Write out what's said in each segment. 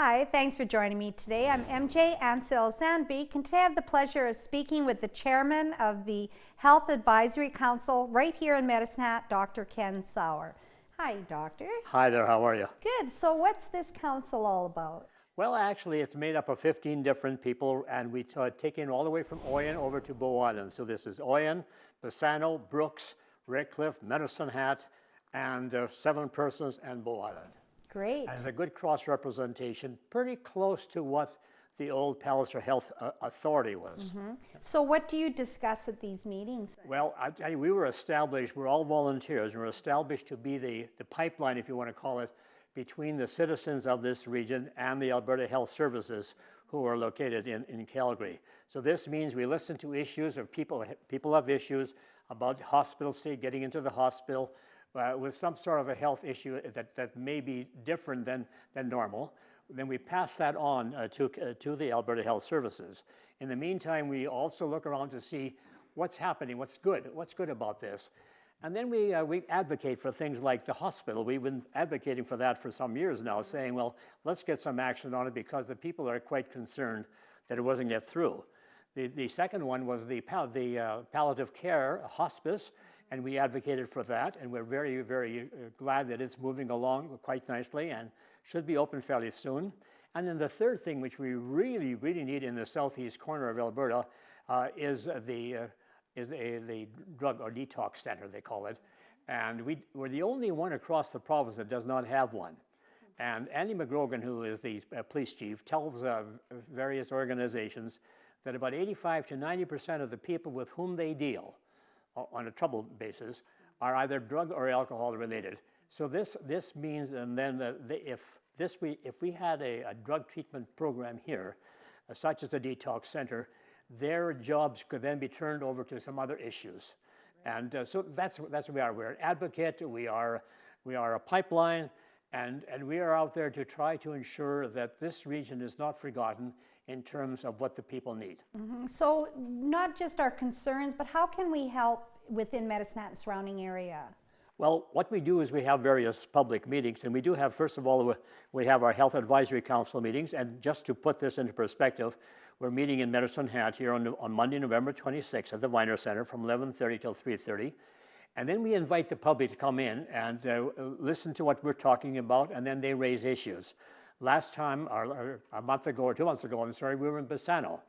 Hi, thanks for joining me today. I'm MJ Ansel Sandbeek, and today I have the pleasure of speaking with the chairman of the Health Advisory Council right here in Medicine Hat, Dr. Ken Sauer. Hi, doctor. Hi there, how are you? Good. So what's this council all about? Well, actually, it's made up of 15 different people, and we take in all the way from Oyen over to Bow Island. So this is Oyen, Bassano, Brooks, Redcliffe, Medicine Hat, and 7 persons, and Bow Island. Great. And it's a good cross-representation, pretty close to what the old Palliser Health Authority was. So what do you discuss at these meetings? Well, I tell you, we were established, we're all volunteers, and we're established to be the pipeline, if you want to call it, between the citizens of this region and the Alberta Health Services who are located in Calgary. So this means we listen to issues of people have issues about hospital stay, getting into the hospital, with some sort of a health issue that may be different than normal. Then we pass that on to the Alberta Health Services. In the meantime, we also look around to see what's happening, what's good about this. And then we advocate for things like the hospital. We've been advocating for that for some years now, saying, well, let's get some action on it because the people are quite concerned that it wasn't get through. The second one was the palliative care hospice, and we advocated for that, and we're very, very glad that it's moving along quite nicely and should be open fairly soon. And then the third thing, which we really, really need in the southeast corner of Alberta, is the drug or detox center, they call it. And we're the only one across the province that does not have one. And Andy McGrogan, who is the police chief, tells various organizations that about 85 to 90% of the people with whom they deal on a trouble basis are either drug or alcohol related. So this means, and then if we had a drug treatment program here, such as a detox center, their jobs could then be turned over to some other issues. And so that's what we are. We're an advocate, we are a pipeline, and we are out there to try to ensure that this region is not forgotten in terms of what the people need. So not just our concerns, but how can we help within Medicine Hat and surrounding area? Well, what we do is we have various public meetings, and we do have, first of all, we have our Health Advisory Council meetings, and just to put this into perspective, we're meeting in Medicine Hat here on Monday, November 26th at the Viner Center from 11:30 till 3:30. And then we invite the public to come in and listen to what we're talking about, and then they raise issues. Last time, or a month ago or 2 months ago, I'm sorry, we were in Bassano.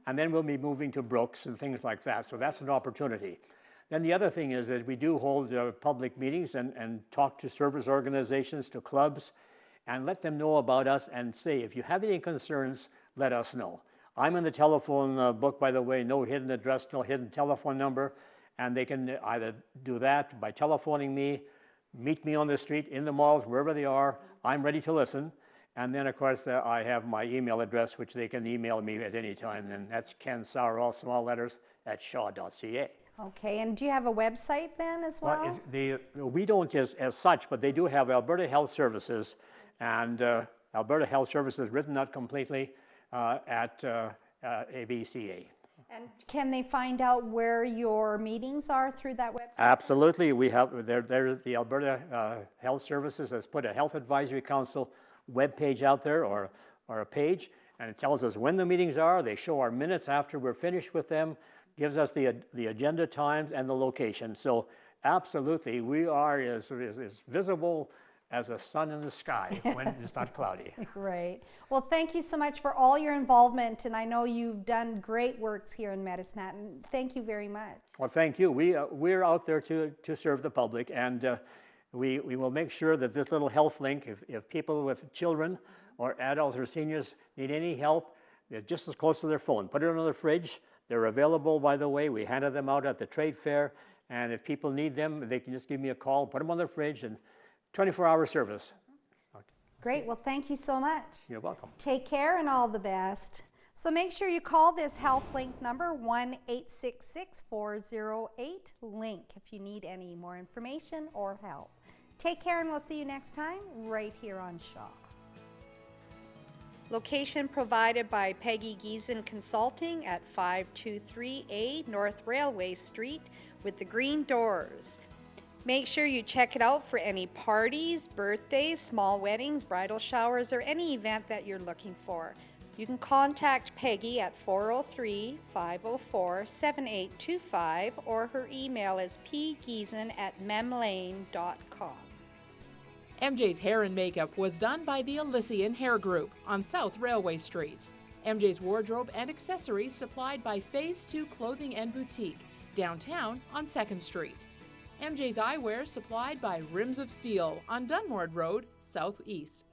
And then we'll be moving to Brooks and things like that, so that's an opportunity. Then the other thing is that we do hold public meetings and talk to service organizations, to clubs, and let them know about us and say, if you have any concerns, let us know. I'm in the telephone book, by the way, no hidden address, no hidden telephone number, and they can either do that by telephoning me, meet me on the street, in the malls, wherever they are. I'm ready to listen. And then, of course, I have my email address, which they can email me at any time, and that's Ken Sauer, all small letters, @shaw.ca. Okay, and do you have a website then as well? We don't as such, but they do have Alberta Health Services, and Alberta Health Services written out completely at ABCA. And can they find out where your meetings are through that website? Absolutely. We have the Alberta Health Services has put a Health Advisory Council webpage out there, or a page, and it tells us when the meetings are. They show our minutes after we're finished with them, gives us the agenda times and the location. So absolutely, we are as visible as a sun in the sky when it's not cloudy. Great. Well, thank you so much for all your involvement, and I know you've done great works here in Medicine Hat, and thank you very much. Well, thank you. We're out there to serve the public, and we will make sure that this little health link, if people with children or adults or seniors need any help, they're just as close to their phone. Put it on the fridge. They're available, by the way. We handed them out at the trade fair, and if people need them, they can just give me a call, put them on their fridge, and 24-hour service. Okay. Great. Well, thank you so much. You're welcome. Take care and all the best. So make sure you call this Health Link number, 1-866-408-LINK, if you need any more information or help. Take care, and we'll see you next time right here on Shaw. Location provided by Peggy Giesen Consulting at 523A North Railway Street with the green doors. Make sure you check it out for any parties, birthdays, small weddings, bridal showers, or any event that you're looking for. You can contact Peggy at 403-504-7825, or her email is pgeeson@memlane.com. MJ's hair and makeup was done by the Elysian Hair Group on South Railway Street. MJ's wardrobe and accessories supplied by Phase 2 Clothing and Boutique, downtown on 2nd Street. MJ's eyewear supplied by Rims of Steel on Dunmore Road, Southeast.